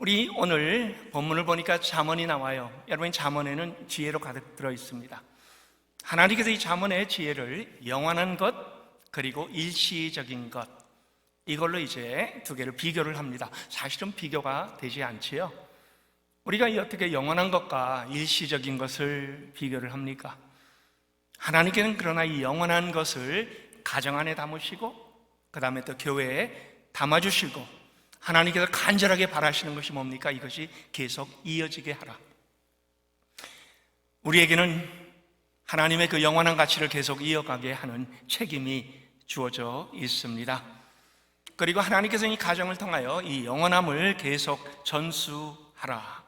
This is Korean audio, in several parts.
우리 오늘 본문을 보니까 잠언이 나와요. 여러분, 잠언에는 지혜로 가득 들어 있습니다. 하나님께서 이 잠언의 지혜를 영원한 것 그리고 일시적인 것, 이걸로 이제 두 개를 비교를 합니다. 사실은 비교가 되지 않지요. 우리가 어떻게 영원한 것과 일시적인 것을 비교를 합니까? 하나님께는 그러나 이 영원한 것을 가정 안에 담으시고 그 다음에 또 교회에 담아주시고, 하나님께서 간절하게 바라시는 것이 뭡니까? 이것이 계속 이어지게 하라. 우리에게는 하나님의 그 영원한 가치를 계속 이어가게 하는 책임이 주어져 있습니다. 그리고 하나님께서는 이 가정을 통하여 이 영원함을 계속 전수하라.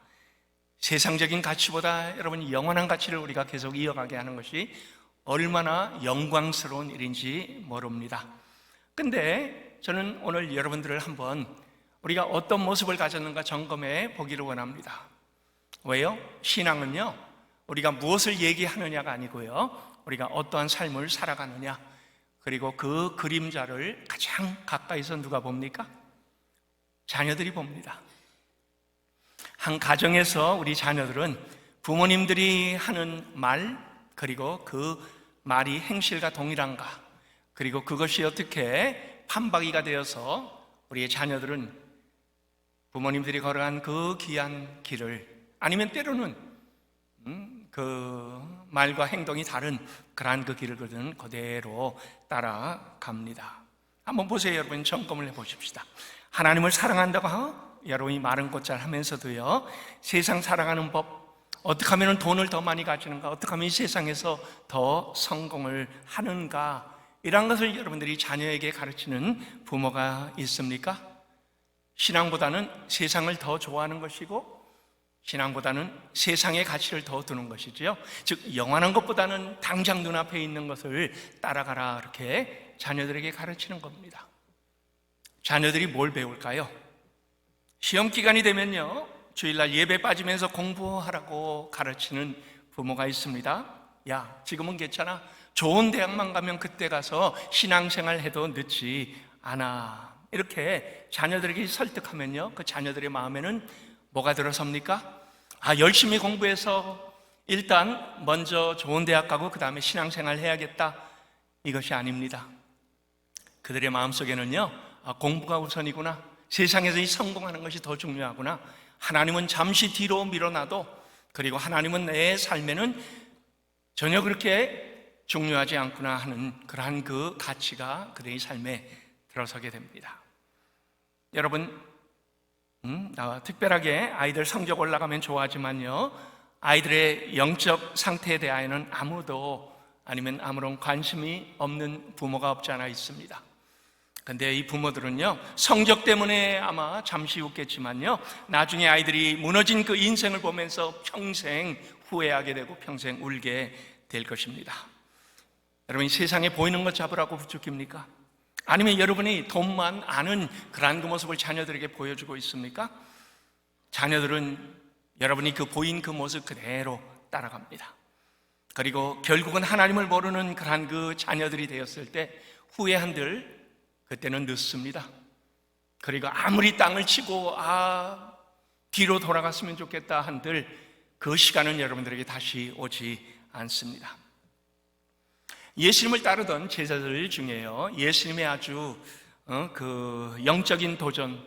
세상적인 가치보다 여러분, 영원한 가치를 우리가 계속 이어가게 하는 것이 얼마나 영광스러운 일인지 모릅니다. 근데 저는 오늘 여러분들을 한번 우리가 어떤 모습을 가졌는가 점검해 보기를 원합니다. 왜요? 신앙은요, 우리가 무엇을 얘기하느냐가 아니고요, 우리가 어떠한 삶을 살아가느냐, 그리고 그 그림자를 가장 가까이서 누가 봅니까? 자녀들이 봅니다. 한 가정에서 우리 자녀들은 부모님들이 하는 말, 그리고 그 말이 행실과 동일한가, 그리고 그것이 어떻게 판박이가 되어서 우리의 자녀들은 부모님들이 걸어간 그 귀한 길을, 아니면 때로는 그 말과 행동이 다른 그러한 그 길을 그대로 따라갑니다. 한번 보세요. 여러분, 점검을 해보십시다. 하나님을 사랑한다고 여러분이 마른 꽃잘 하면서도요, 세상 살아가는 법, 어떻게 하면 돈을 더 많이 가지는가, 어떻게 하면 이 세상에서 더 성공을 하는가, 이런 것을 여러분들이 자녀에게 가르치는 부모가 있습니까? 신앙보다는 세상을 더 좋아하는 것이고, 신앙보다는 세상의 가치를 더 두는 것이죠. 즉, 영원한 것보다는 당장 눈앞에 있는 것을 따라가라, 이렇게 자녀들에게 가르치는 겁니다. 자녀들이 뭘 배울까요? 시험 기간이 되면요, 주일날 예배 빠지면서 공부하라고 가르치는 부모가 있습니다. 야, 지금은 괜찮아. 좋은 대학만 가면 그때 가서 신앙생활 해도 늦지 않아. 이렇게 자녀들에게 설득하면요, 그 자녀들의 마음에는 뭐가 들어섭니까? 열심히 공부해서 일단 먼저 좋은 대학 가고 그 다음에 신앙생활 해야겠다, 이것이 아닙니다. 그들의 마음속에는요, 공부가 우선이구나, 세상에서 이 성공하는 것이 더 중요하구나, 하나님은 잠시 뒤로 밀어놔도, 그리고 하나님은 내 삶에는 전혀 그렇게 중요하지 않구나 하는 그러한 그 가치가 그들의 삶에 들어서게 됩니다. 여러분, 특별하게 아이들 성적 올라가면 좋아하지만요, 아이들의 영적 상태에 대하여는 아무도, 아니면 아무런 관심이 없는 부모가 없지 않아 있습니다. 근데 이 부모들은요, 성적 때문에 아마 잠시 웃겠지만요, 나중에 아이들이 무너진 그 인생을 보면서 평생 후회하게 되고 평생 울게 될 것입니다. 여러분, 세상에 보이는 것 잡으라고 부추깁니까? 아니면 여러분이 돈만 아는 그러한 그 모습을 자녀들에게 보여주고 있습니까? 자녀들은 여러분이 그 보인 그 모습 그대로 따라갑니다. 그리고 결국은 하나님을 모르는 그러한 그 자녀들이 되었을 때 후회한들, 그때는 늦습니다. 그리고 아무리 땅을 치고 뒤로 돌아갔으면 좋겠다 한들 그 시간은 여러분들에게 다시 오지 않습니다. 예수님을 따르던 제자들 중에요, 예수님의 아주 그 영적인 도전,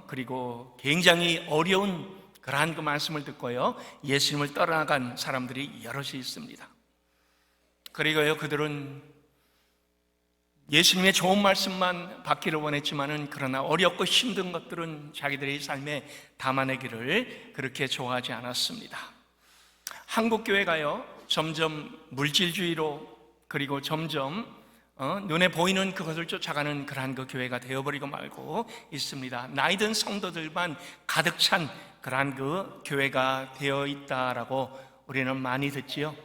그리고 굉장히 어려운 그러한 그 말씀을 듣고요, 예수님을 떠나간 사람들이 여럿이 있습니다. 그리고요, 그들은 예수님의 좋은 말씀만 받기를 원했지만은, 그러나 어렵고 힘든 것들은 자기들의 삶에 담아내기를 그렇게 좋아하지 않았습니다. 한국 교회가요, 점점 물질주의로, 그리고 점점 눈에 보이는 그것을 쫓아가는 그러한 그 교회가 되어버리고 말고 있습니다. 나이든 성도들만 가득 찬 그러한 그 교회가 되어 있다라고 우리는 많이 듣지요.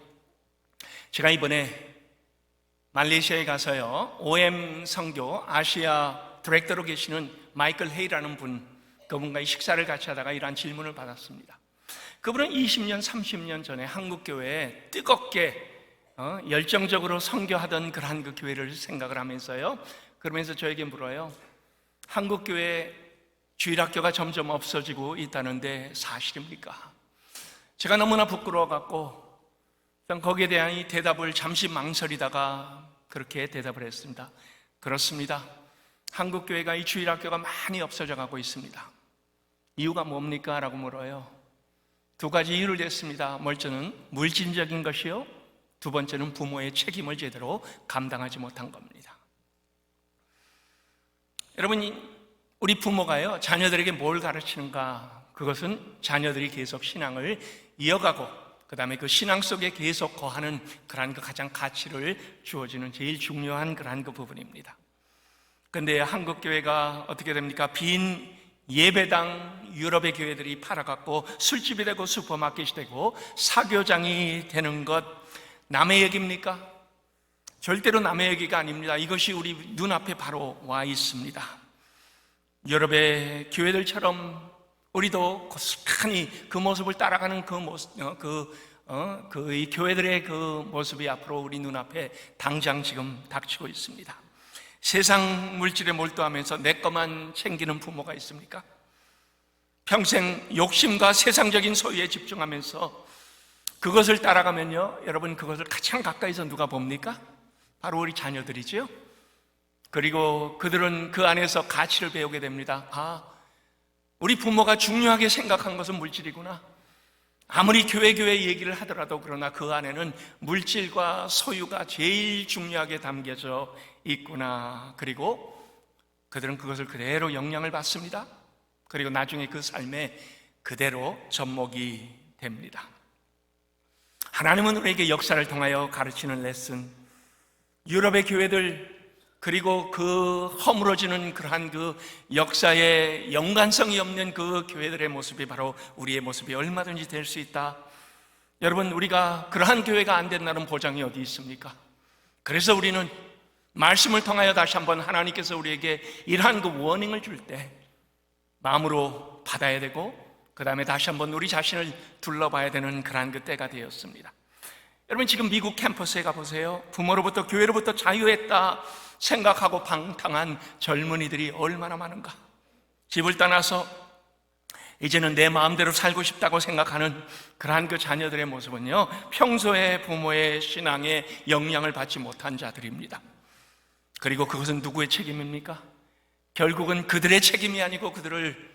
제가 이번에 말레이시아에 가서요, OM 선교 아시아 디렉터로 계시는 마이클 헤이라는 그분과 식사를 같이 하다가 이러한 질문을 받았습니다. 그분은 20년, 30년 전에 한국 교회에 뜨겁게 열정적으로 선교하던 그러한 그 교회를 생각을 하면서요, 그러면서 저에게 물어요. 한국 교회 주일학교가 점점 없어지고 있다는데 사실입니까? 제가 너무나 부끄러워갖고 거기에 대한 이 대답을 잠시 망설이다가 그렇게 대답을 했습니다. 그렇습니다. 한국교회가 이 주일학교가 많이 없어져 가고 있습니다. 이유가 뭡니까? 라고 물어요. 두 가지 이유를 냈습니다. 먼저는 물질적인 것이요, 두 번째는 부모의 책임을 제대로 감당하지 못한 겁니다. 여러분, 우리 부모가요, 자녀들에게 뭘 가르치는가? 그것은 자녀들이 계속 신앙을 이어가고 그 다음에 그 신앙 속에 계속 거하는 그러한 그 가장 가치를 주어지는 제일 중요한 그러한 그 부분입니다. 그런데 한국교회가 어떻게 됩니까? 빈 예배당 유럽의 교회들이 팔아갖고 술집이 되고 슈퍼마켓이 되고 사교장이 되는 것 남의 얘기입니까? 절대로 남의 얘기가 아닙니다. 이것이 우리 눈앞에 바로 와 있습니다. 유럽의 교회들처럼 우리도 고스란히 그 모습을 따라가는 이 교회들의 그 모습이 앞으로 우리 눈앞에 당장 지금 닥치고 있습니다. 세상 물질에 몰두하면서 내 것만 챙기는 부모가 있습니까? 평생 욕심과 세상적인 소유에 집중하면서 그것을 따라가면요, 여러분, 그것을 가장 가까이서 누가 봅니까? 바로 우리 자녀들이죠. 그리고 그들은 그 안에서 가치를 배우게 됩니다. 아, 우리 부모가 중요하게 생각한 것은 물질이구나. 아무리 교회 얘기를 하더라도 그러나 그 안에는 물질과 소유가 제일 중요하게 담겨져 있구나. 그리고 그들은 그것을 그대로 영향을 받습니다. 그리고 나중에 그 삶에 그대로 접목이 됩니다. 하나님은 우리에게 역사를 통하여 가르치는 레슨, 유럽의 교회들, 그리고 그 허물어지는 그러한 그 역사에 연관성이 없는 그 교회들의 모습이 바로 우리의 모습이 얼마든지 될 수 있다. 여러분, 우리가 그러한 교회가 안 된다는 보장이 어디 있습니까? 그래서 우리는 말씀을 통하여 다시 한번 하나님께서 우리에게 이러한 그 워닝을 줄 때 마음으로 받아야 되고 그 다음에 다시 한번 우리 자신을 둘러봐야 되는 그러한 그 때가 되었습니다. 여러분, 지금 미국 캠퍼스에 가보세요. 부모로부터 교회로부터 자유했다 생각하고 방탕한 젊은이들이 얼마나 많은가. 집을 떠나서 이제는 내 마음대로 살고 싶다고 생각하는 그러한 그 자녀들의 모습은요, 평소에 부모의 신앙에 영향을 받지 못한 자들입니다. 그리고 그것은 누구의 책임입니까? 결국은 그들의 책임이 아니고 그들을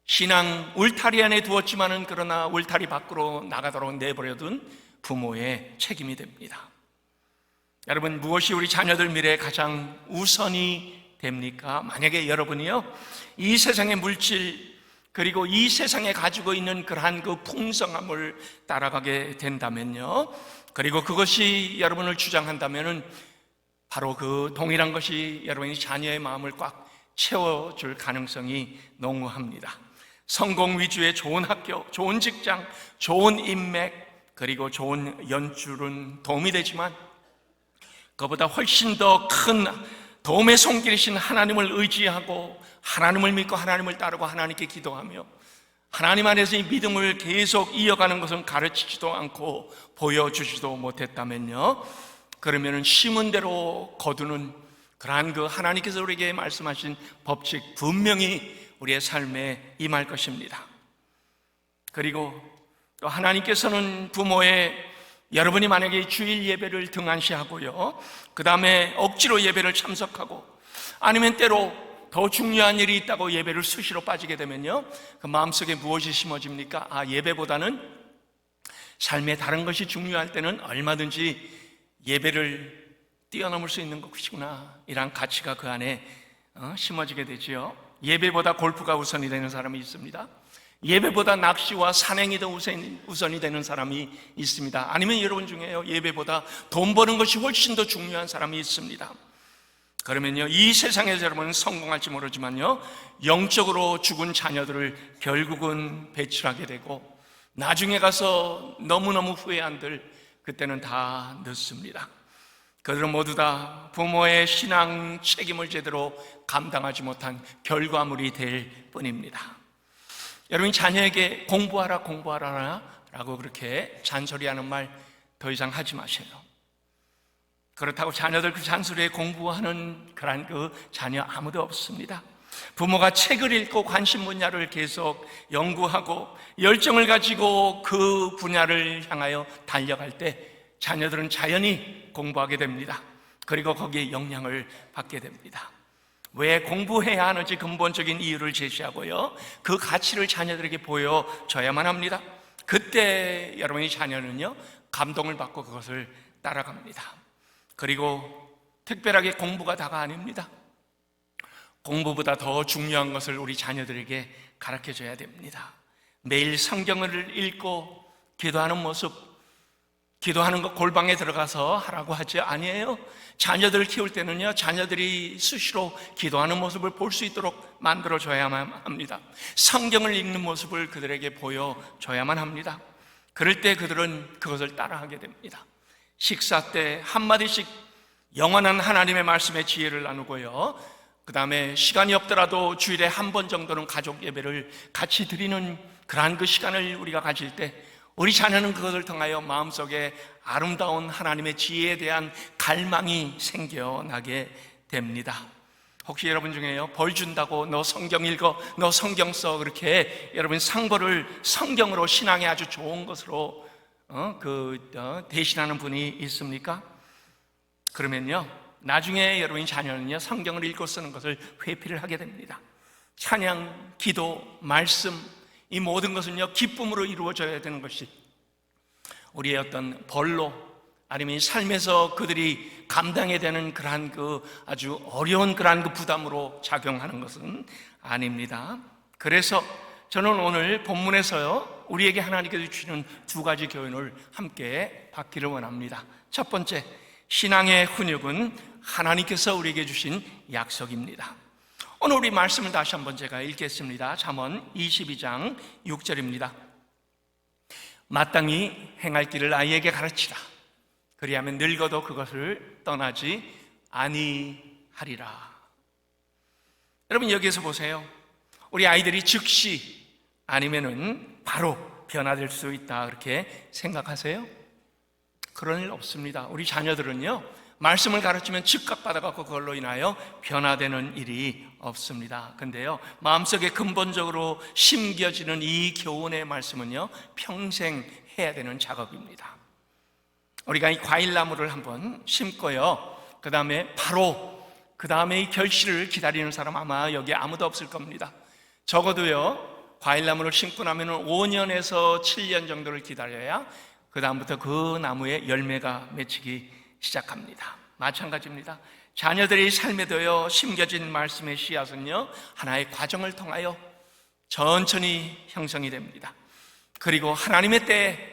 신앙 울타리 안에 두었지만은 그러나 울타리 밖으로 나가도록 내버려둔 부모의 책임이 됩니다. 여러분, 무엇이 우리 자녀들 미래에 가장 우선이 됩니까? 만약에 여러분이요, 이 세상의 물질 그리고 이 세상에 가지고 있는 그러한 그 풍성함을 따라가게 된다면요, 그리고 그것이 여러분을 주장한다면은 바로 그 동일한 것이 여러분이 자녀의 마음을 꽉 채워줄 가능성이 농후합니다. 성공 위주의 좋은 학교, 좋은 직장, 좋은 인맥, 그리고 좋은 연줄은 도움이 되지만 그보다 훨씬 더 큰 도움의 손길이신 하나님을 의지하고 하나님을 믿고 하나님을 따르고 하나님께 기도하며 하나님 안에서 이 믿음을 계속 이어가는 것은 가르치지도 않고 보여주지도 못했다면요, 그러면은 심은 대로 거두는 그러한 그 하나님께서 우리에게 말씀하신 법칙 분명히 우리의 삶에 임할 것입니다. 그리고 또 하나님께서는 부모의 여러분이 만약에 주일 예배를 등한시하고요, 그 다음에 억지로 예배를 참석하고 아니면 때로 더 중요한 일이 있다고 예배를 수시로 빠지게 되면요, 그 마음속에 무엇이 심어집니까? 아, 예배보다는 삶의 다른 것이 중요할 때는 얼마든지 예배를 뛰어넘을 수 있는 것이구나, 이런 가치가 그 안에 심어지게 되지요. 예배보다 골프가 우선이 되는 사람이 있습니다. 예배보다 낚시와 산행이 더 우선이 되는 사람이 있습니다. 아니면 여러분 중에요, 예배보다 돈 버는 것이 훨씬 더 중요한 사람이 있습니다. 그러면요, 이 세상에서 여러분은 성공할지 모르지만요, 영적으로 죽은 자녀들을 결국은 배출하게 되고 나중에 가서 너무너무 후회한들 그때는 다 늦습니다. 그들은 모두 다 부모의 신앙 책임을 제대로 감당하지 못한 결과물이 될 뿐입니다. 여러분이 자녀에게 공부하라 라고 그렇게 잔소리하는 말 더 이상 하지 마세요. 그렇다고 자녀들 그 잔소리에 공부하는 그런 그 자녀 아무도 없습니다. 부모가 책을 읽고 관심 분야를 계속 연구하고 열정을 가지고 그 분야를 향하여 달려갈 때 자녀들은 자연히 공부하게 됩니다. 그리고 거기에 영향을 받게 됩니다. 왜 공부해야 하는지 근본적인 이유를 제시하고요, 그 가치를 자녀들에게 보여줘야만 합니다. 그때 여러분의 자녀는요, 감동을 받고 그것을 따라갑니다. 그리고 특별하게 공부가 다가 아닙니다. 공부보다 더 중요한 것을 우리 자녀들에게 가르쳐줘야 됩니다. 매일 성경을 읽고 기도하는 모습, 기도하는 것 골방에 들어가서 하라고 하지 아니에요. 자녀들을 키울 때는요, 자녀들이 수시로 기도하는 모습을 볼 수 있도록 만들어줘야만 합니다. 성경을 읽는 모습을 그들에게 보여줘야만 합니다. 그럴 때 그들은 그것을 따라하게 됩니다. 식사 때 한마디씩 영원한 하나님의 말씀의 지혜를 나누고요, 그 다음에 시간이 없더라도 주일에 한 번 정도는 가족 예배를 같이 드리는 그러한 그 시간을 우리가 가질 때 우리 자녀는 그것을 통하여 마음속에 아름다운 하나님의 지혜에 대한 갈망이 생겨나게 됩니다. 혹시 여러분 중에요, 벌 준다고 너 성경 읽어, 너 성경 써, 그렇게 여러분 상벌을 성경으로 신앙에 아주 좋은 것으로 대신하는 분이 있습니까? 그러면요, 나중에 여러분의 자녀는요, 성경을 읽고 쓰는 것을 회피를 하게 됩니다. 찬양, 기도, 말씀, 이 모든 것은요, 기쁨으로 이루어져야 되는 것이 우리의 어떤 벌로, 아니면 삶에서 그들이 감당해야 되는 그러한 그 아주 어려운 그러한 그 부담으로 작용하는 것은 아닙니다. 그래서 저는 오늘 본문에서요, 우리에게 하나님께서 주시는 두 가지 교훈을 함께 받기를 원합니다. 첫 번째, 신앙의 훈육은 하나님께서 우리에게 주신 약속입니다. 오늘 우리 말씀을 다시 한번 제가 읽겠습니다. 잠언 22장 6절입니다. 마땅히 행할 길을 아이에게 가르치라. 그리하면 늙어도 그것을 떠나지 아니하리라. 여러분, 여기에서 보세요. 우리 아이들이 즉시 아니면은 바로 변화될 수 있다, 그렇게 생각하세요? 그런 일 없습니다. 우리 자녀들은요, 말씀을 가르치면 즉각 받아갖고 그걸로 인하여 변화되는 일이 없습니다. 근데요, 마음속에 근본적으로 심겨지는 이 교훈의 말씀은요, 평생 해야 되는 작업입니다. 우리가 이 과일나무를 한번 심고요, 그 다음에 이 결실을 기다리는 사람 아마 여기 아무도 없을 겁니다. 적어도요, 과일나무를 심고 나면 5년에서 7년 정도를 기다려야 그 다음부터 그 나무에 열매가 맺히기 시작합니다. 마찬가지입니다. 자녀들의 삶에도요, 심겨진 말씀의 씨앗은요, 하나의 과정을 통하여 천천히 형성이 됩니다. 그리고 하나님의 때에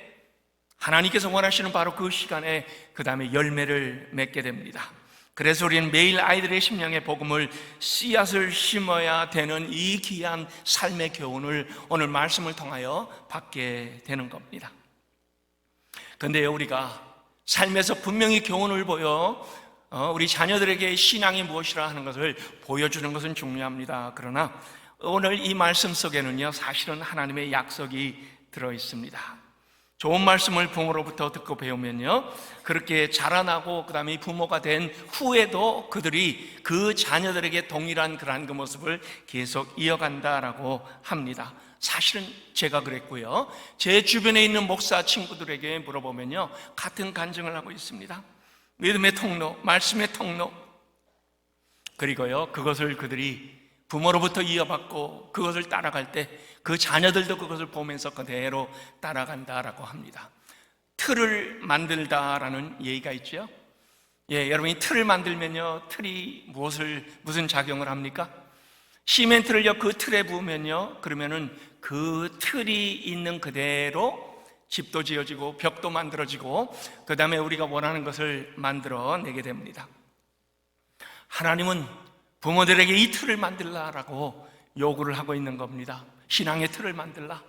하나님께서 원하시는 바로 그 시간에 그 다음에 열매를 맺게 됩니다. 그래서 우리는 매일 아이들의 심령의 복음을, 씨앗을 심어야 되는 이 귀한 삶의 교훈을 오늘 말씀을 통하여 받게 되는 겁니다. 그런데요, 우리가 삶에서 분명히 교훈을 보여 우리 자녀들에게 신앙이 무엇이라 하는 것을 보여주는 것은 중요합니다. 그러나 오늘 이 말씀 속에는요, 사실은 하나님의 약속이 들어있습니다. 좋은 말씀을 부모로부터 듣고 배우면요, 그렇게 자라나고 그 다음에 부모가 된 후에도 그들이 그 자녀들에게 동일한 그러한 그 모습을 계속 이어간다라고 합니다. 사실은 제가 그랬고요, 제 주변에 있는 목사 친구들에게 물어보면요, 같은 간증을 하고 있습니다. 믿음의 통로, 말씀의 통로, 그리고요, 그것을 그들이 부모로부터 이어받고 그것을 따라갈 때 그 자녀들도 그것을 보면서 그대로 따라간다라고 합니다. 틀을 만들다라는 얘기가 있죠. 여러분이 틀을 만들면요, 틀이 무슨 작용을 합니까? 시멘트를요, 그 틀에 부으면요, 그러면은 그 틀이 있는 그대로 집도 지어지고 벽도 만들어지고 그 다음에 우리가 원하는 것을 만들어내게 됩니다. 하나님은 부모들에게 이 틀을 만들라라고 요구를 하고 있는 겁니다. 신앙의 틀을 만들라.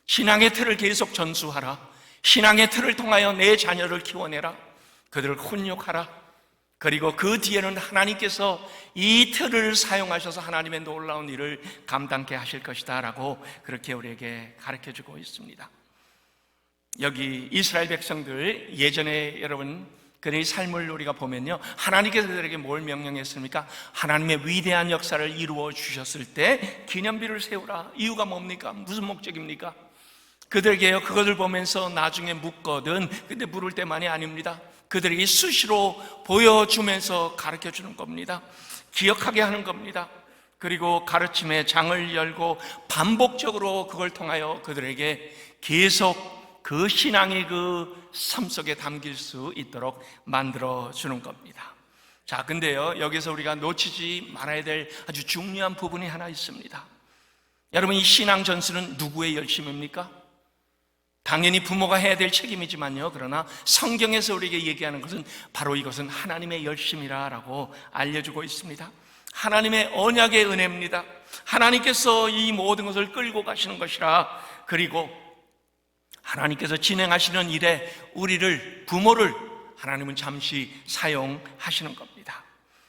신앙의 틀을 계속 전수하라. 신앙의 틀을 통하여 내 자녀를 키워내라. 그들을 훈육하라. 그리고 그 뒤에는 하나님께서 이 틀을 사용하셔서 하나님의 놀라운 일을 감당케 하실 것이다 라고 그렇게 우리에게 가르쳐주고 있습니다. 여기 이스라엘 백성들, 예전에 여러분 그의 삶을 우리가 보면요, 하나님께서 그들에게 뭘 명령했습니까? 하나님의 위대한 역사를 이루어 주셨을 때 기념비를 세우라. 이유가 뭡니까? 무슨 목적입니까? 그들에게요, 그것을 보면서 나중에 묻거든, 근데 물을 때만이 아닙니다. 그들에게 수시로 보여주면서 가르쳐주는 겁니다. 기억하게 하는 겁니다. 그리고 가르침의 장을 열고 반복적으로 그걸 통하여 그들에게 계속 그 신앙이 그 삶 속에 담길 수 있도록 만들어주는 겁니다. 자, 근데요, 여기서 우리가 놓치지 말아야 될 아주 중요한 부분이 하나 있습니다. 여러분, 이 신앙 전수는 누구의 열심입니까? 당연히 부모가 해야 될 책임이지만요, 그러나 성경에서 우리에게 얘기하는 것은 바로 이것은 하나님의 열심이라고 알려주고 있습니다. 하나님의 언약의 은혜입니다. 하나님께서 이 모든 것을 끌고 가시는 것이라. 그리고 하나님께서 진행하시는 일에 우리를, 부모를 하나님은 잠시 사용하시는 겁니다.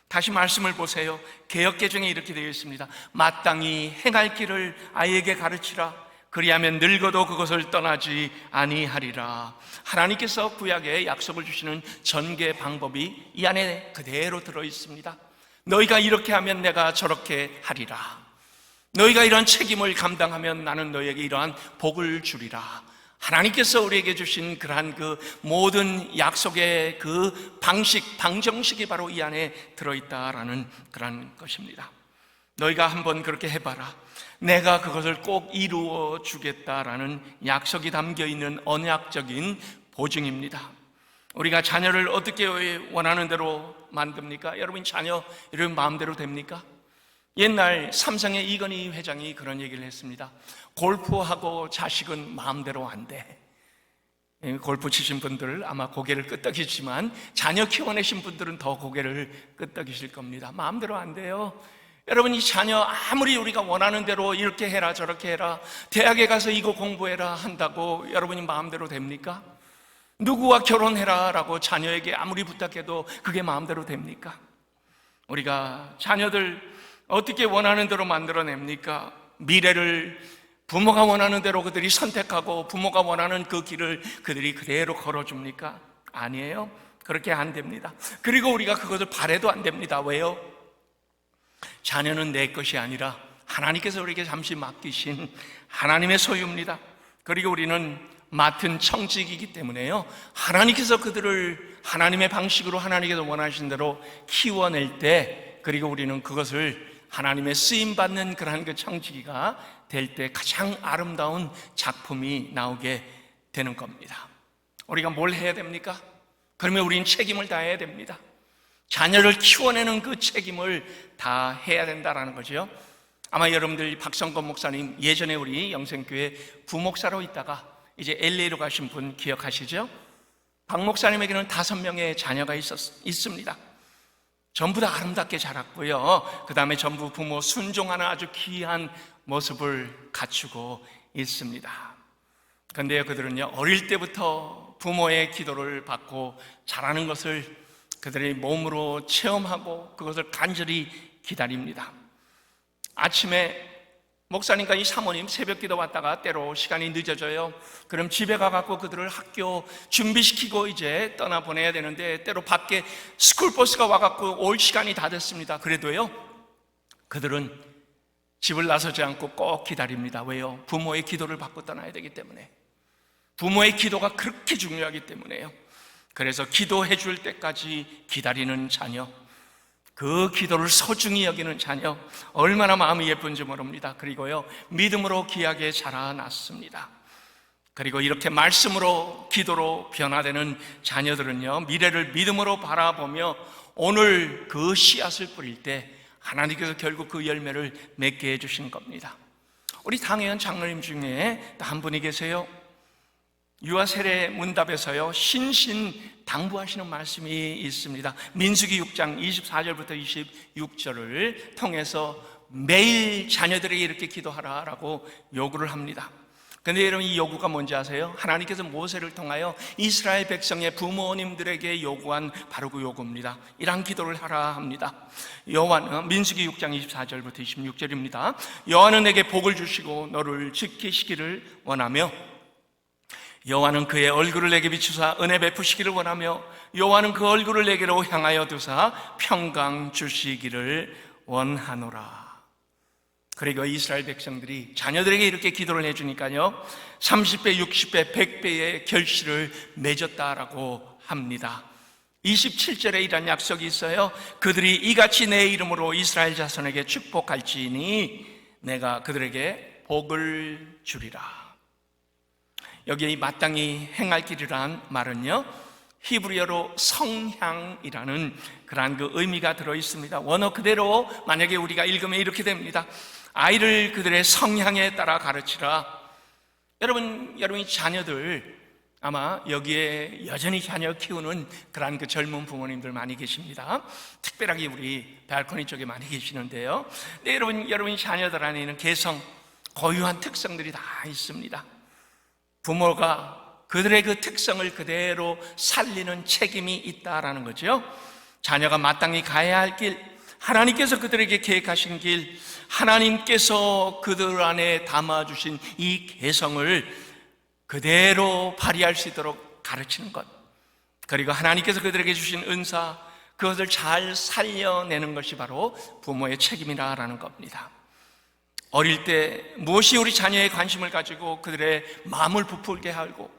다시 말씀을 보세요. 개역개정에 이렇게 되어 있습니다. 마땅히 행할 길을 아이에게 가르치라. 그리하면 늙어도 그것을 떠나지 아니하리라. 하나님께서 구약에 약속을 주시는 전개 방법이 이 안에 그대로 들어 있습니다. 너희가 이렇게 하면 내가 저렇게 하리라. 너희가 이러한 책임을 감당하면 나는 너희에게 이러한 복을 주리라. 하나님께서 우리에게 주신 그러한 그 모든 약속의 그 방식, 방정식이 바로 이 안에 들어있다라는 그런 것입니다. 너희가 한번 그렇게 해봐라. 내가 그것을 꼭 이루어 주겠다라는 약속이 담겨있는 언약적인 보증입니다. 우리가 자녀를 어떻게 원하는 대로 만듭니까? 여러분, 자녀 이런 마음대로 됩니까? 옛날 삼성의 이건희 회장이 그런 얘기를 했습니다. 골프하고 자식은 마음대로 안 돼. 골프 치신 분들 아마 고개를 끄덕이지만 자녀 키워내신 분들은 더 고개를 끄덕이실 겁니다. 마음대로 안 돼요. 여러분, 이 자녀 아무리 우리가 원하는 대로 이렇게 해라 저렇게 해라, 대학에 가서 이거 공부해라 한다고 여러분이 마음대로 됩니까? 누구와 결혼해라 라고 자녀에게 아무리 부탁해도 그게 마음대로 됩니까? 우리가 자녀들 어떻게 원하는 대로 만들어냅니까? 미래를 부모가 원하는 대로 그들이 선택하고 부모가 원하는 그 길을 그들이 그대로 걸어줍니까? 아니에요. 그렇게 안 됩니다. 그리고 우리가 그것을 바라도 안 됩니다. 왜요? 자녀는 내 것이 아니라 하나님께서 우리에게 잠시 맡기신 하나님의 소유입니다. 그리고 우리는 맡은 청직이기 때문에요, 하나님께서 그들을 하나님의 방식으로 하나님께서 원하신 대로 키워낼 때, 그리고 우리는 그것을 하나님의 쓰임받는 그러한 그 청지기가 될 때 가장 아름다운 작품이 나오게 되는 겁니다. 우리가 뭘 해야 됩니까? 그러면 우리는 책임을 다해야 됩니다. 자녀를 키워내는 그 책임을 다 해야 된다는 거죠. 아마 여러분들 박성건 목사님, 예전에 우리 영생교회 부목사로 있다가 이제 LA로 가신 분 기억하시죠? 박 목사님에게는 5명의 자녀가 있습니다. 전부 다 아름답게 자랐고요, 그 다음에 전부 부모 순종하는 아주 귀한 모습을 갖추고 있습니다. 그런데 그들은요, 어릴 때부터 부모의 기도를 받고 자라는 것을 그들의 몸으로 체험하고 그것을 간절히 기다립니다. 아침에 목사님과 이 사모님 새벽 기도 왔다가 때로 시간이 늦어져요. 그럼 집에 가갖고 그들을 학교 준비시키고 이제 떠나보내야 되는데, 때로 밖에 스쿨버스가 와갖고 올 시간이 다 됐습니다. 그래도요, 그들은 집을 나서지 않고 꼭 기다립니다. 왜요? 부모의 기도를 받고 떠나야 되기 때문에. 부모의 기도가 그렇게 중요하기 때문에요. 그래서 기도해 줄 때까지 기다리는 자녀, 그 기도를 소중히 여기는 자녀, 얼마나 마음이 예쁜지 모릅니다. 그리고요, 믿음으로 귀하게 자라났습니다. 그리고 이렇게 말씀으로 기도로 변화되는 자녀들은요, 미래를 믿음으로 바라보며 오늘 그 씨앗을 뿌릴 때 하나님께서 결국 그 열매를 맺게 해주신 겁니다. 우리 당회원 장로님 중에 또 한 분이 계세요. 유아 세례 문답에서요, 신신당부하시는 말씀이 있습니다. 민수기 6장 24절부터 26절을 통해서 매일 자녀들에게 이렇게 기도하라라고 요구를 합니다. 그런데 여러분, 이 요구가 뭔지 아세요? 하나님께서 모세를 통하여 이스라엘 백성의 부모님들에게 요구한 바로 그 요구입니다. 이러한 기도를 하라 합니다. 민수기 6장 24절부터 26절입니다. 여호와는 내게 복을 주시고 너를 지키시기를 원하며, 여호와는 그의 얼굴을 내게 비추사 은혜 베푸시기를 원하며 여호와는 그 얼굴을 내게로 향하여 두사 평강 주시기를 원하노라. 그리고 이스라엘 백성들이 자녀들에게 이렇게 기도를 해주니까요, 30배, 60배, 100배의 결실을 맺었다라고 합니다. 27절에 이런 약속이 있어요. 그들이 이같이 내 이름으로 이스라엘 자손에게 축복할지니 내가 그들에게 복을 주리라. 여기에 이 마땅히 행할 길이란 말은요, 히브리어로 성향이라는 그러한 그 의미가 들어있습니다. 원어 그대로 만약에 우리가 읽으면 이렇게 됩니다. 아이를 그들의 성향에 따라 가르치라. 여러분이 자녀들 아마 여기에 여전히 자녀 키우는 그런 그 젊은 부모님들 많이 계십니다. 특별하게 우리 발코니 쪽에 많이 계시는데요. 근데 여러분 자녀들 안에는 개성, 고유한 특성들이 다 있습니다. 부모가 그들의 그 특성을 그대로 살리는 책임이 있다라는 거죠. 자녀가 마땅히 가야 할 길, 하나님께서 그들에게 계획하신 길, 하나님께서 그들 안에 담아주신 이 개성을 그대로 발휘할 수 있도록 가르치는 것, 그리고 하나님께서 그들에게 주신 은사, 그것을 잘 살려내는 것이 바로 부모의 책임이라는 겁니다. 어릴 때 무엇이 우리 자녀의 관심을 가지고 그들의 마음을 부풀게 하고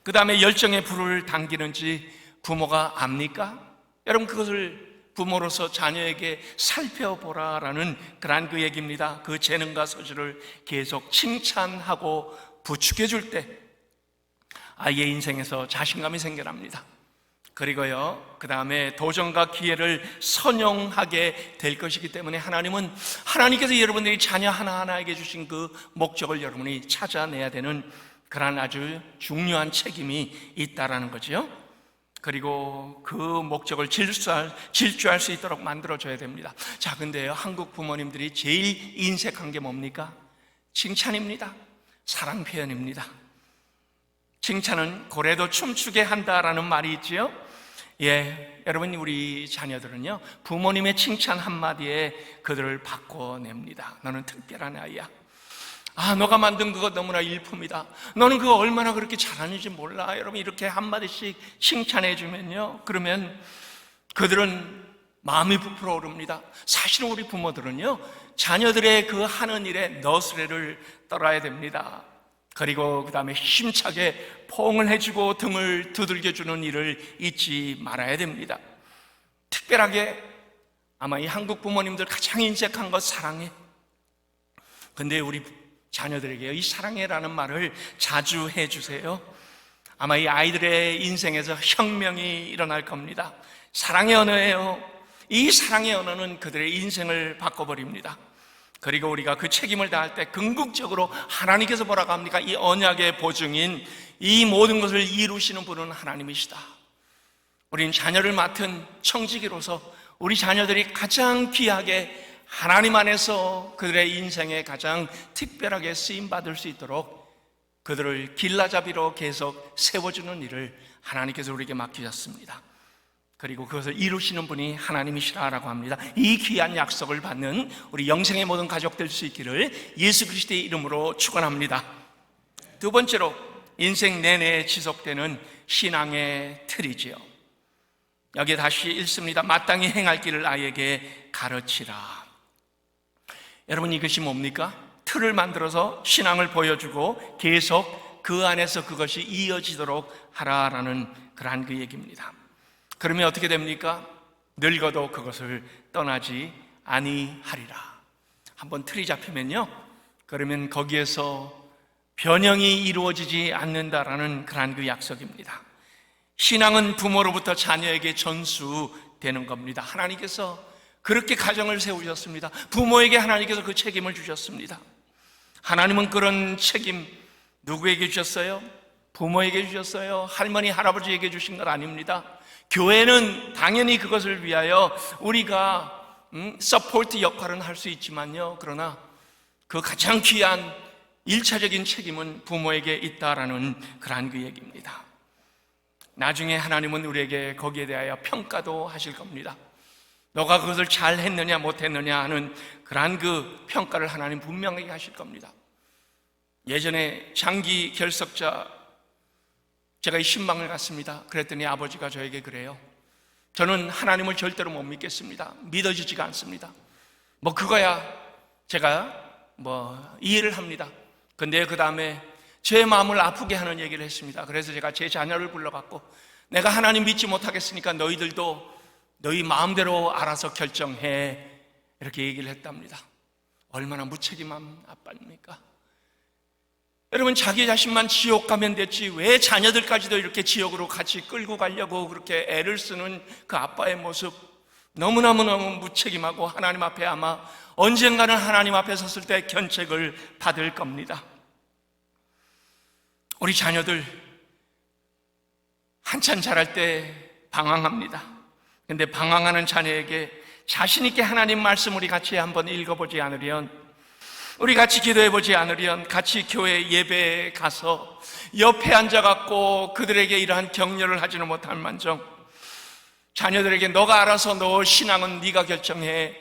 그 다음에 열정의 불을 당기는지 부모가 압니까? 여러분, 그것을 부모로서 자녀에게 살펴보라라는 그런 그 얘기입니다. 그 재능과 소질을 계속 칭찬하고 부축해 줄 때 아이의 인생에서 자신감이 생겨납니다. 그리고요, 그 다음에 도전과 기회를 선용하게 될 것이기 때문에 하나님께서 여러분들이 자녀 하나하나에게 주신 그 목적을 여러분이 찾아내야 되는 그런 아주 중요한 책임이 있다라는 거죠. 그리고 그 목적을 질주할 수 있도록 만들어줘야 됩니다. 자, 근데요, 한국 부모님들이 제일 인색한 게 뭡니까? 칭찬입니다. 사랑 표현입니다. 칭찬은 고래도 춤추게 한다라는 말이 있지요. 여러분, 우리 자녀들은요, 부모님의 칭찬 한마디에 그들을 바꿔냅니다. 너는 특별한 아이야. 너가 만든 그거 너무나 일품이다. 너는 그거 얼마나 그렇게 잘하는지 몰라. 여러분, 이렇게 한마디씩 칭찬해 주면요, 그러면 그들은 마음이 부풀어 오릅니다. 사실은 우리 부모들은요, 자녀들의 그 하는 일에 너스레를 떨어야 됩니다. 그리고 그 다음에 힘차게 포옹을 해주고 등을 두들겨주는 일을 잊지 말아야 됩니다. 특별하게 아마 이 한국 부모님들 가장 인색한 것 사랑해. 근데 우리 자녀들에게 이 사랑해라는 말을 자주 해주세요. 아마 이 아이들의 인생에서 혁명이 일어날 겁니다. 사랑의 언어예요. 이 사랑의 언어는 그들의 인생을 바꿔버립니다. 그리고 우리가 그 책임을 다할 때 궁극적으로 하나님께서 뭐라고 합니까? 이 언약의 보증인 이 모든 것을 이루시는 분은 하나님이시다. 우리는 자녀를 맡은 청지기로서 우리 자녀들이 가장 귀하게 하나님 안에서 그들의 인생에 가장 특별하게 쓰임받을 수 있도록 그들을 길라잡이로 계속 세워주는 일을 하나님께서 우리에게 맡기셨습니다. 그리고 그것을 이루시는 분이 하나님이시라고 합니다. 이 귀한 약속을 받는 우리 영생의 모든 가족 될 수 있기를 예수 그리스도의 이름으로 축원합니다. 두 번째로, 인생 내내 지속되는 신앙의 틀이지요. 여기에 다시 읽습니다. 마땅히 행할 길을 아이에게 가르치라. 여러분, 이것이 뭡니까? 틀을 만들어서 신앙을 보여주고 계속 그 안에서 그것이 이어지도록 하라라는 그러한 그 얘기입니다. 그러면 어떻게 됩니까? 늙어도 그것을 떠나지 아니하리라. 한번 틀이 잡히면요, 그러면 거기에서 변형이 이루어지지 않는다라는 그러한 그 약속입니다. 신앙은 부모로부터 자녀에게 전수되는 겁니다. 하나님께서 그렇게 가정을 세우셨습니다. 부모에게 하나님께서 그 책임을 주셨습니다. 하나님은 그런 책임 누구에게 주셨어요? 부모에게 주셨어요. 할머니, 할아버지에게 주신 것 아닙니다. 교회는 당연히 그것을 위하여 우리가 서포트 역할은 할 수 있지만요, 그러나 그 가장 귀한 1차적인 책임은 부모에게 있다라는 그러한 그 얘기입니다. 나중에 하나님은 우리에게 거기에 대하여 평가도 하실 겁니다. 너가 그것을 잘 했느냐 못했느냐 하는 그러한 그 평가를 하나님 분명하게 하실 겁니다. 예전에 장기 결석자 제가 이 신방을 갔습니다. 그랬더니 아버지가 저에게 그래요. 저는 하나님을 절대로 못 믿겠습니다. 믿어지지가 않습니다. 그거야 제가 이해를 합니다. 근데 그 다음에 제 마음을 아프게 하는 얘기를 했습니다. 그래서 제가 제 자녀를 불러갖고 내가 하나님 믿지 못하겠으니까 너희들도 너희 마음대로 알아서 결정해, 이렇게 얘기를 했답니다. 얼마나 무책임한 아빠입니까? 여러분, 자기 자신만 지옥 가면 됐지 왜 자녀들까지도 이렇게 지옥으로 같이 끌고 가려고 그렇게 애를 쓰는 그 아빠의 모습, 너무너무 무책임하고 하나님 앞에 아마 언젠가는 하나님 앞에 섰을 때 견책을 받을 겁니다. 우리 자녀들 한참 자랄 때 방황합니다. 근데 방황하는 자녀에게 자신 있게 하나님 말씀 우리 같이 한번 읽어보지 않으련, 우리 같이 기도해보지 않으련, 같이 교회 예배에 가서 옆에 앉아갖고 그들에게 이러한 격려를 하지는 못할 만정 자녀들에게 너가 알아서 너 신앙은 네가 결정해.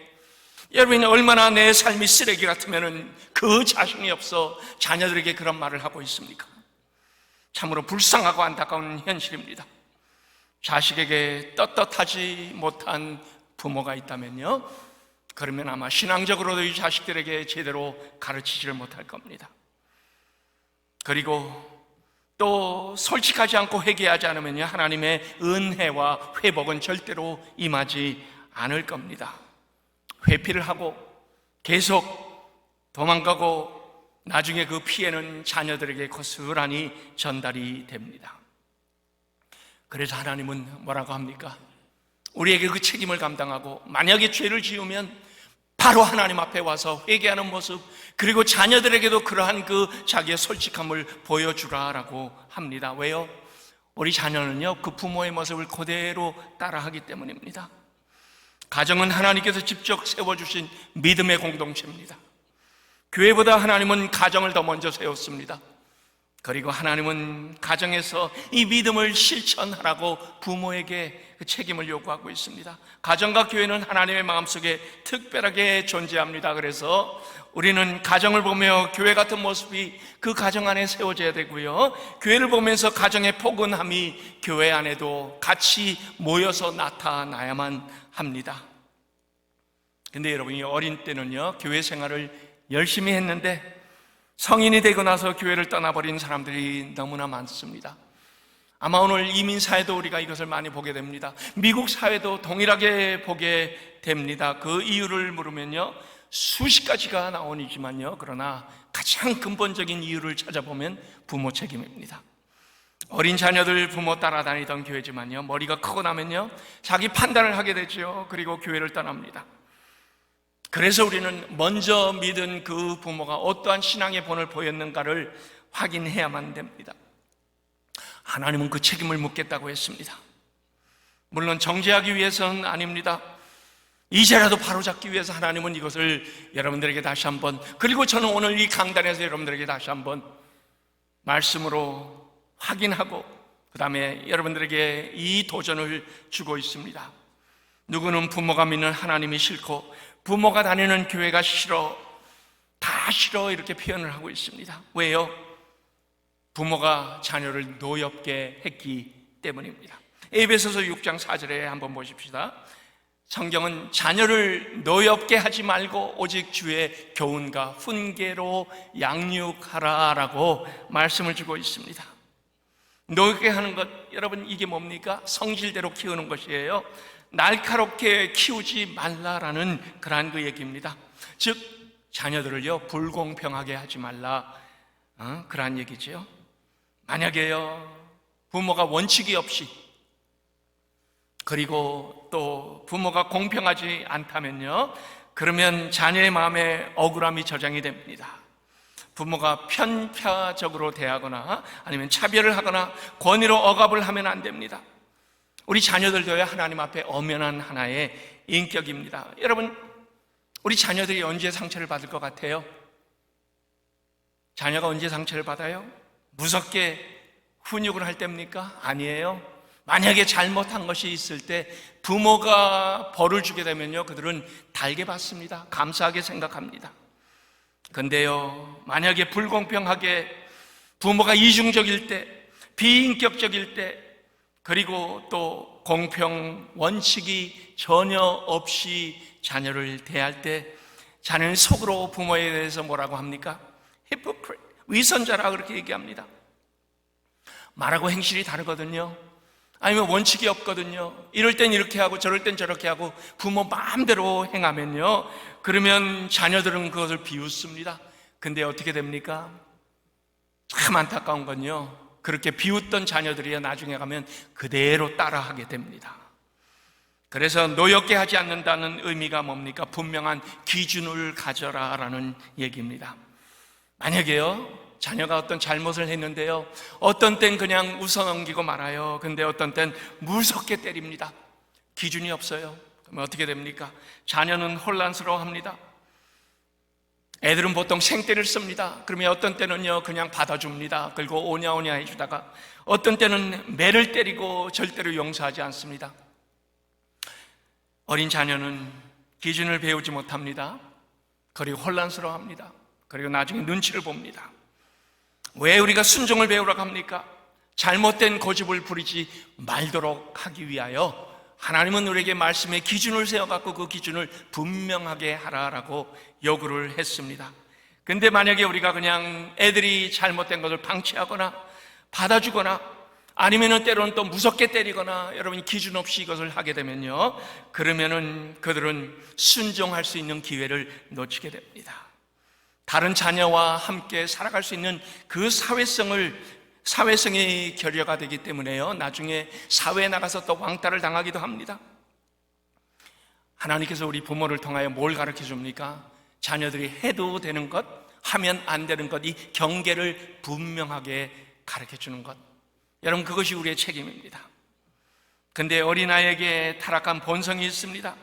여러분이 얼마나 내 삶이 쓰레기 같으면 그 자신이 없어 자녀들에게 그런 말을 하고 있습니까? 참으로 불쌍하고 안타까운 현실입니다. 자식에게 떳떳하지 못한 부모가 있다면요, 그러면 아마 신앙적으로도 이 자식들에게 제대로 가르치지를 못할 겁니다. 그리고 또 솔직하지 않고 회개하지 않으면요, 하나님의 은혜와 회복은 절대로 임하지 않을 겁니다. 회피를 하고 계속 도망가고 나중에 그 피해는 자녀들에게 고스란히 전달이 됩니다. 그래서 하나님은 뭐라고 합니까? 우리에게 그 책임을 감당하고 만약에 죄를 지으면 바로 하나님 앞에 와서 회개하는 모습, 그리고 자녀들에게도 그러한 그 자기의 솔직함을 보여주라라고 합니다. 왜요? 우리 자녀는요, 그 부모의 모습을 그대로 따라하기 때문입니다. 가정은 하나님께서 직접 세워주신 믿음의 공동체입니다. 교회보다 하나님은 가정을 더 먼저 세웠습니다. 그리고 하나님은 가정에서 이 믿음을 실천하라고 부모에게 그 책임을 요구하고 있습니다. 가정과 교회는 하나님의 마음속에 특별하게 존재합니다. 그래서 우리는 가정을 보며 교회 같은 모습이 그 가정 안에 세워져야 되고요, 교회를 보면서 가정의 포근함이 교회 안에도 같이 모여서 나타나야만 합니다. 근데 여러분이 어린 때는요, 교회 생활을 열심히 했는데 성인이 되고 나서 교회를 떠나버린 사람들이 너무나 많습니다. 아마 오늘 이민사회도 우리가 이것을 많이 보게 됩니다. 미국 사회도 동일하게 보게 됩니다. 그 이유를 물으면요, 수십 가지가 나오지만요, 그러나 가장 근본적인 이유를 찾아보면 부모 책임입니다. 어린 자녀들 부모 따라다니던 교회지만요, 머리가 크고 나면요, 자기 판단을 하게 되죠. 그리고 교회를 떠납니다. 그래서 우리는 먼저 믿은 그 부모가 어떠한 신앙의 본을 보였는가를 확인해야만 됩니다. 하나님은 그 책임을 묻겠다고 했습니다. 물론 정죄하기 위해서는 아닙니다. 이제라도 바로잡기 위해서 하나님은 이것을 여러분들에게 다시 한번, 그리고 저는 오늘 이 강단에서 여러분들에게 다시 한번 말씀으로 확인하고 그 다음에 여러분들에게 이 도전을 주고 있습니다. 누구는 부모가 믿는 하나님이 싫고 부모가 다니는 교회가 싫어, 다 싫어, 이렇게 표현을 하고 있습니다. 왜요? 부모가 자녀를 노엽게 했기 때문입니다. 에베소서 6장 4절에 한번 보십시다. 성경은 자녀를 노엽게 하지 말고 오직 주의 교훈과 훈계로 양육하라라고 말씀을 주고 있습니다. 노엽게 하는 것, 여러분 이게 뭡니까? 성질대로 키우는 것이에요. 날카롭게 키우지 말라라는 그러한 그 얘기입니다. 즉 자녀들을요, 불공평하게 하지 말라, 그러한 얘기죠. 만약에요, 부모가 원칙이 없이, 그리고 또 부모가 공평하지 않다면요, 그러면 자녀의 마음에 억울함이 저장이 됩니다. 부모가 편파적으로 대하거나 아니면 차별을 하거나 권위로 억압을 하면 안 됩니다. 우리 자녀들도요, 하나님 앞에 엄연한 하나의 인격입니다. 여러분, 우리 자녀들이 언제 상처를 받을 것 같아요? 자녀가 언제 상처를 받아요? 무섭게 훈육을 할 때입니까? 아니에요. 만약에 잘못한 것이 있을 때 부모가 벌을 주게 되면요, 그들은 달게 받습니다. 감사하게 생각합니다. 근데요, 만약에 불공평하게 부모가 이중적일 때, 비인격적일 때, 그리고 또 공평 원칙이 전혀 없이 자녀를 대할 때 자녀는 속으로 부모에 대해서 뭐라고 합니까? hypocrite, 위선자라 그렇게 얘기합니다. 말하고 행실이 다르거든요. 아니면 원칙이 없거든요. 이럴 땐 이렇게 하고 저럴 땐 저렇게 하고 부모 마음대로 행하면요, 그러면 자녀들은 그것을 비웃습니다. 근데 어떻게 됩니까? 참 안타까운 건요, 그렇게 비웃던 자녀들이 나중에 가면 그대로 따라하게 됩니다. 그래서 노엽게 하지 않는다는 의미가 뭡니까? 분명한 기준을 가져라 라는 얘기입니다. 만약에요, 자녀가 어떤 잘못을 했는데요, 어떤 땐 그냥 웃어넘기고 말아요. 근데 어떤 땐 무섭게 때립니다. 기준이 없어요. 그러면 어떻게 됩니까? 자녀는 혼란스러워합니다. 애들은 보통 생떼를 씁니다. 그러면 어떤 때는요, 그냥 받아줍니다. 그리고 오냐오냐 해주다가 어떤 때는 매를 때리고 절대로 용서하지 않습니다. 어린 자녀는 기준을 배우지 못합니다. 그리고 혼란스러워합니다. 그리고 나중에 눈치를 봅니다. 왜 우리가 순종을 배우라고 합니까? 잘못된 고집을 부리지 말도록 하기 위하여 하나님은 우리에게 말씀의 기준을 세워갖고 그 기준을 분명하게 하라라고 요구를 했습니다. 근데 만약에 우리가 그냥 애들이 잘못된 것을 방치하거나 받아주거나 아니면은 때로는 또 무섭게 때리거나 여러분이 기준 없이 이것을 하게 되면요, 그러면은 그들은 순종할 수 있는 기회를 놓치게 됩니다. 다른 자녀와 함께 살아갈 수 있는 그 사회성이 결여가 되기 때문에요, 나중에 사회에 나가서 또 왕따를 당하기도 합니다. 하나님께서 우리 부모를 통하여 뭘 가르쳐 줍니까? 자녀들이 해도 되는 것, 하면 안 되는 것, 이 경계를 분명하게 가르쳐 주는 것. 여러분, 그것이 우리의 책임입니다. 근데 어린아이에게 타락한 본성이 있습니다.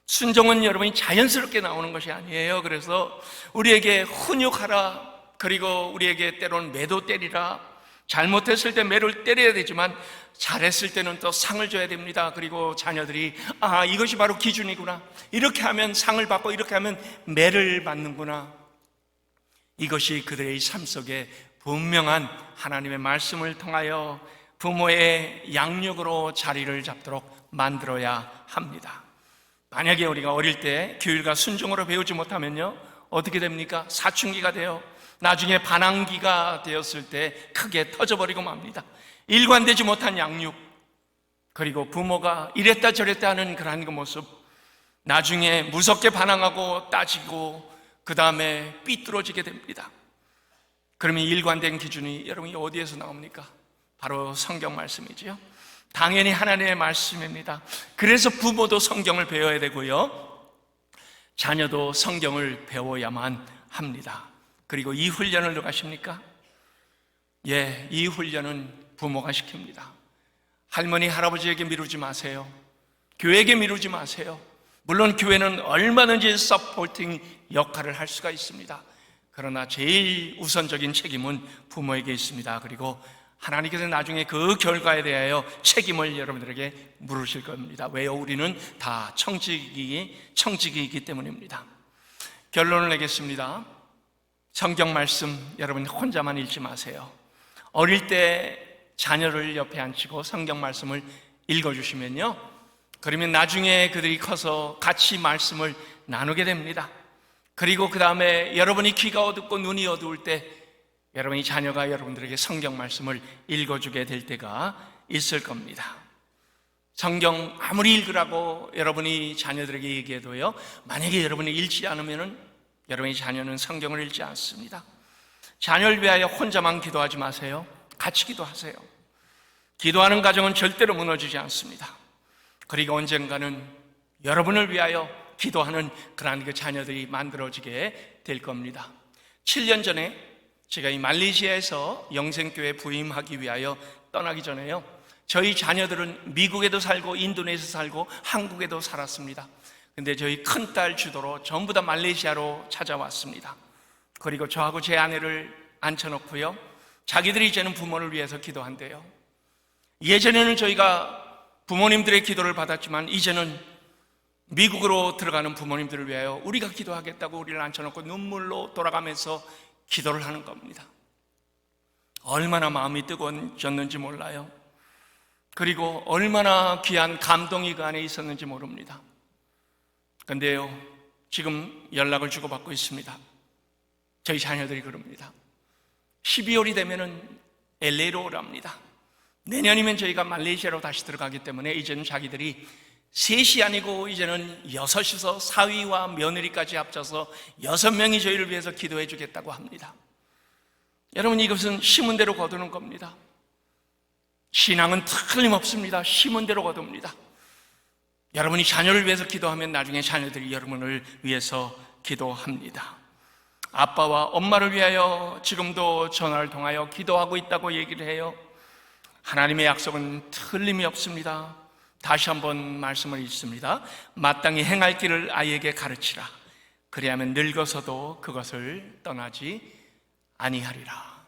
순종은 여러분이 자연스럽게 나오는 것이 아니에요. 그래서 우리에게 훈육하라, 그리고 우리에게 때로는 매도 때리라. 잘못했을 때 매를 때려야 되지만 잘했을 때는 또 상을 줘야 됩니다. 그리고 자녀들이 이것이 바로 기준이구나, 이렇게 하면 상을 받고 이렇게 하면 매를 받는구나, 이것이 그들의 삶 속에 분명한 하나님의 말씀을 통하여 부모의 양육으로 자리를 잡도록 만들어야 합니다. 만약에 우리가 어릴 때 규율과 순종으로 배우지 못하면요, 어떻게 됩니까? 사춘기가 돼요. 나중에 반항기가 되었을 때 크게 터져버리고 맙니다. 일관되지 못한 양육, 그리고 부모가 이랬다 저랬다 하는 그러한 그 모습, 나중에 무섭게 반항하고 따지고 그 다음에 삐뚤어지게 됩니다. 그러면 일관된 기준이 여러분이 어디에서 나옵니까? 바로 성경 말씀이지요. 당연히 하나님의 말씀입니다. 그래서 부모도 성경을 배워야 되고요, 자녀도 성경을 배워야만 합니다. 그리고 이 훈련을 누가 하십니까? 이 훈련은 부모가 시킵니다. 할머니, 할아버지에게 미루지 마세요. 교회에게 미루지 마세요. 물론 교회는 얼마든지 서포팅 역할을 할 수가 있습니다. 그러나 제일 우선적인 책임은 부모에게 있습니다. 그리고 하나님께서 나중에 그 결과에 대하여 책임을 여러분들에게 물으실 겁니다. 왜요? 우리는 다 청지기이기 때문입니다. 결론을 내겠습니다. 성경 말씀 여러분 혼자만 읽지 마세요. 어릴 때 자녀를 옆에 앉히고 성경 말씀을 읽어주시면요, 그러면 나중에 그들이 커서 같이 말씀을 나누게 됩니다. 그리고 그 다음에 여러분이 귀가 어둡고 눈이 어두울 때 여러분이 자녀가 여러분들에게 성경 말씀을 읽어주게 될 때가 있을 겁니다. 성경 아무리 읽으라고 여러분이 자녀들에게 얘기해도요, 만약에 여러분이 읽지 않으면 여러분의 자녀는 성경을 읽지 않습니다. 자녀를 위하여 혼자만 기도하지 마세요. 같이 기도하세요. 기도하는 가정은 절대로 무너지지 않습니다. 그리고 언젠가는 여러분을 위하여 기도하는 그러한 그 자녀들이 만들어지게 될 겁니다. 7년 전에 제가 이 말레이시아에서 영생교회 부임하기 위하여 떠나기 전에요, 저희 자녀들은 미국에도 살고 인도네시아에도 살고 한국에도 살았습니다. 근데 저희 큰딸 주도로 전부 다 말레이시아로 찾아왔습니다. 그리고 저하고 제 아내를 앉혀놓고요, 자기들이 이제는 부모를 위해서 기도한대요. 예전에는 저희가 부모님들의 기도를 받았지만 이제는 미국으로 들어가는 부모님들을 위하여 우리가 기도하겠다고 우리를 앉혀놓고 눈물로 돌아가면서 기도를 하는 겁니다. 얼마나 마음이 뜨거워졌는지 몰라요. 그리고 얼마나 귀한 감동이 그 안에 있었는지 모릅니다. 그런데요, 지금 연락을 주고받고 있습니다. 저희 자녀들이 그럽니다. 12월이 되면은 LA로 오랍니다. 내년이면 저희가 말레이시아로 다시 들어가기 때문에 이제는 자기들이 셋이 아니고 이제는 6이서 사위와 며느리까지 합쳐서 6명이 저희를 위해서 기도해 주겠다고 합니다. 여러분, 이것은 심은 대로 거두는 겁니다. 신앙은 틀림없습니다. 심은 대로 거둡니다. 여러분이 자녀를 위해서 기도하면 나중에 자녀들이 여러분을 위해서 기도합니다. 아빠와 엄마를 위하여 지금도 전화를 통하여 기도하고 있다고 얘기를 해요. 하나님의 약속은 틀림이 없습니다. 다시 한번 말씀을 읽습니다. 마땅히 행할 길을 아이에게 가르치라. 그리하면 늙어서도 그것을 떠나지 아니하리라.